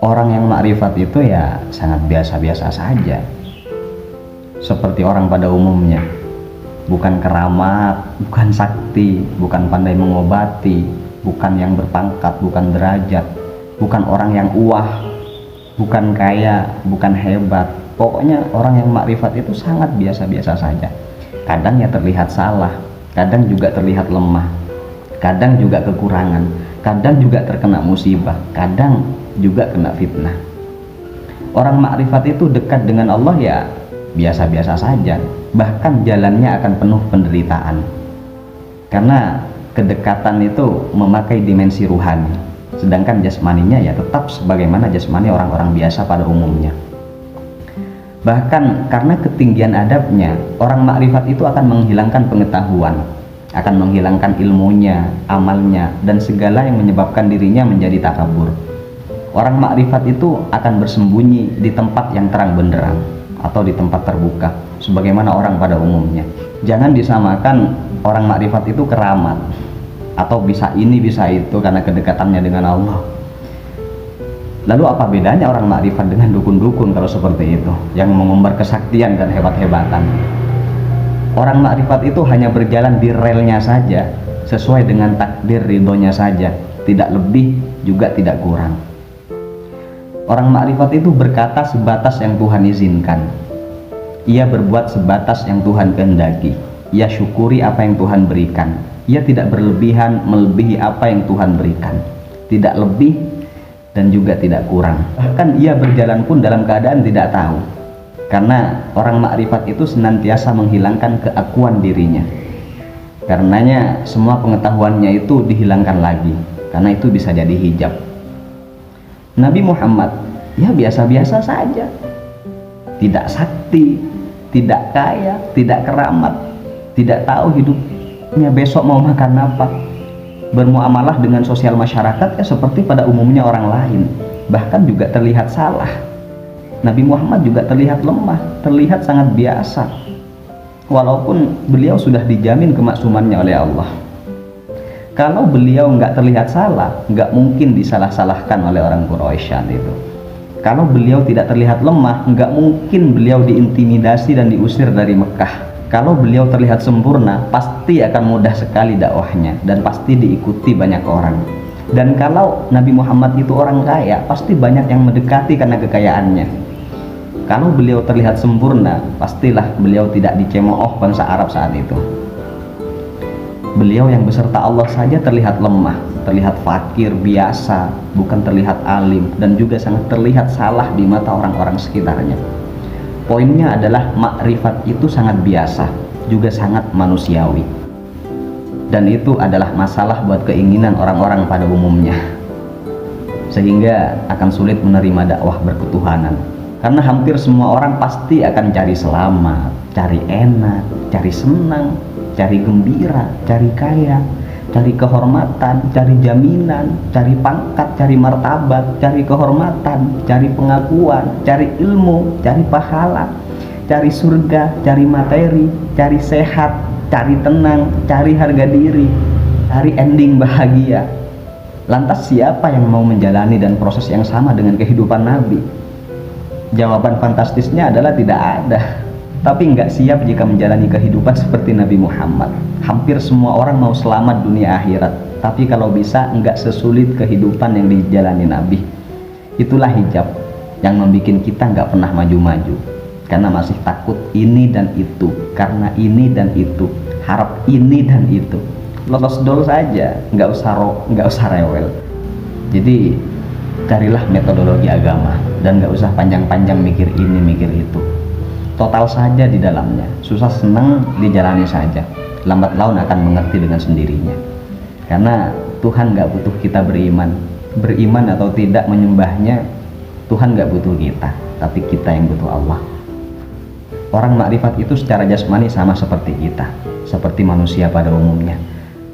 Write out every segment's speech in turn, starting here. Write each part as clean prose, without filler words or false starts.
Orang yang makrifat itu ya sangat biasa-biasa saja, seperti orang pada umumnya. Bukan keramat, bukan sakti, bukan pandai mengobati, bukan yang berpangkat, bukan derajat, bukan orang yang uah, bukan kaya, bukan hebat. Pokoknya orang yang makrifat itu sangat biasa-biasa saja. Kadang ya terlihat salah, kadang juga terlihat lemah, kadang juga kekurangan, kadang juga terkena musibah, kadang juga kena fitnah. Orang makrifat itu dekat dengan Allah ya biasa-biasa saja, bahkan jalannya akan penuh penderitaan, karena kedekatan itu memakai dimensi ruhani, sedangkan jasmaninya ya tetap sebagaimana jasmani orang-orang biasa pada umumnya. Bahkan karena ketinggian adabnya, orang makrifat itu akan menghilangkan pengetahuan, akan menghilangkan ilmunya, amalnya, dan segala yang menyebabkan dirinya menjadi takabur. Orang makrifat itu akan bersembunyi di tempat yang terang benderang atau di tempat terbuka, sebagaimana orang pada umumnya. Jangan disamakan orang makrifat itu keramat atau bisa ini bisa itu karena kedekatannya dengan Allah. Lalu apa bedanya orang makrifat dengan dukun-dukun kalau seperti itu, yang mengumbar kesaktian dan hebat-hebatan? Orang makrifat itu hanya berjalan di relnya saja, sesuai dengan takdir ridhonya saja, tidak lebih juga tidak kurang. Orang makrifat itu berkata sebatas yang Tuhan izinkan. Ia berbuat sebatas yang Tuhan kehendaki. Ia syukuri apa yang Tuhan berikan. Ia tidak berlebihan melebihi apa yang Tuhan berikan. Tidak lebih dan juga tidak kurang. Bahkan ia berjalan pun dalam keadaan tidak tahu. Karena orang makrifat itu senantiasa menghilangkan keakuan dirinya. Karenanya semua pengetahuannya itu dihilangkan lagi, karena itu bisa jadi hijab. Nabi Muhammad ya biasa-biasa saja, tidak sakti, tidak kaya, tidak keramat, tidak tahu hidupnya besok mau makan apa, bermuamalah dengan sosial masyarakat ya seperti pada umumnya orang lain, bahkan juga terlihat salah. Nabi Muhammad juga terlihat lemah, terlihat sangat biasa, walaupun beliau sudah dijamin kemaksumannya oleh Allah. Kalau beliau nggak terlihat salah, nggak mungkin disalah-salahkan oleh orang Quraisyan itu. Kalau beliau tidak terlihat lemah, nggak mungkin beliau diintimidasi dan diusir dari Mekah. Kalau beliau terlihat sempurna, pasti akan mudah sekali dakwahnya dan pasti diikuti banyak orang. Dan kalau Nabi Muhammad itu orang kaya, pasti banyak yang mendekati karena kekayaannya. Kalau beliau terlihat sempurna, pastilah beliau tidak dicemooh bangsa Arab saat itu. Beliau yang beserta Allah saja terlihat lemah, terlihat fakir biasa, bukan terlihat alim, dan juga sangat terlihat salah di mata orang-orang sekitarnya. Poinnya adalah makrifat itu sangat biasa, juga sangat manusiawi, dan itu adalah masalah buat keinginan orang-orang pada umumnya, sehingga akan sulit menerima dakwah berketuhanan. Karena hampir semua orang pasti akan cari selamat, cari enak, cari senang, cari gembira, cari kaya, cari kehormatan, cari jaminan, cari pangkat, cari martabat, cari kehormatan, cari pengakuan, cari ilmu, cari pahala, cari surga, cari materi, cari sehat, cari tenang, cari harga diri, cari ending bahagia. Lantas siapa yang mau menjalani dan proses yang sama dengan kehidupan Nabi? Jawaban fantastisnya adalah tidak ada. Tapi nggak siap jika menjalani kehidupan seperti Nabi Muhammad. Hampir semua orang mau selamat dunia akhirat, tapi kalau bisa nggak sesulit kehidupan yang dijalani Nabi. Itulah hijab yang membuat kita nggak pernah maju-maju, karena masih takut ini dan itu, karena ini dan itu, harap ini dan itu. Lolos dol saja, nggak usah rewel. Jadi carilah metodologi agama dan nggak usah panjang-panjang mikir ini mikir itu. Total saja di dalamnya, susah senang dijalani saja, lambat laun akan mengerti dengan sendirinya. Karena Tuhan nggak butuh kita beriman atau tidak menyembahnya. Tuhan nggak butuh kita, tapi kita yang butuh Allah. Orang makrifat itu secara jasmani sama seperti kita, seperti manusia pada umumnya,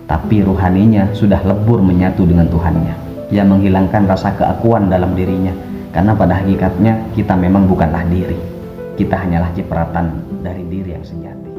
tapi ruhaninya sudah lebur menyatu dengan Tuhannya, yang menghilangkan rasa keakuan dalam dirinya. Karena pada hakikatnya kita memang bukanlah diri, kita hanyalah cipratan dari diri yang sejati.